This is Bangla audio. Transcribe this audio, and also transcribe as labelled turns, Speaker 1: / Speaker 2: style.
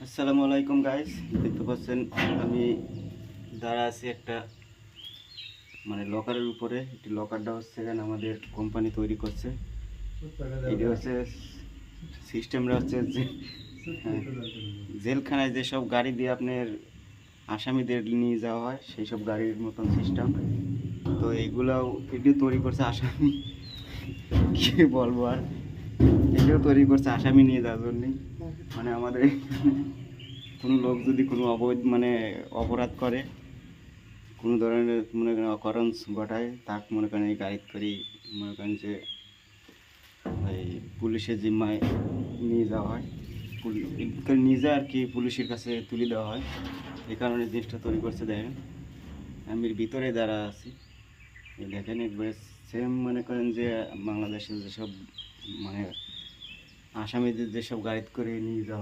Speaker 1: আসসালামু আলাইকুম গাইস, দেখতে পাচ্ছেন আমি দাঁড়া আছি একটা লকারের উপরে। একটি লকারটা হচ্ছে এখানে আমাদের কোম্পানি তৈরি করছে। এটা হচ্ছে সিস্টেমটা হচ্ছে যে হ্যাঁ, জেলখানায় যেসব গাড়ি দিয়ে আপনার আসামিদের নিয়ে যাওয়া হয় সেই সব গাড়ির মতন সিস্টেম। তো এইগুলাও এটিও তৈরি করছে আসামি, কি বলবো আর, এটিও তৈরি করছে আসামি নিয়ে যাওয়ার জন্যই। আমাদের কোনো লোক যদি কোনো অপরাধ করে, কোনো ধরনের অকারেন্স ঘটায়, তাকে এই গাইড করি যে এই পুলিশের জিম্মায় নিয়ে যাওয়া হয়, নিয়ে যায় আর কি, পুলিশের কাছে তুলে দেওয়া হয়। এই কারণে জিনিসটা তৈরি করছে। দেখেন আমি ভিতরে দাঁড়া আছি, এই দেখেন একবারে সেম যে বাংলাদেশের যেসব মানে আসামিদের যেসব গাইড করে নিয়ে যাওয়া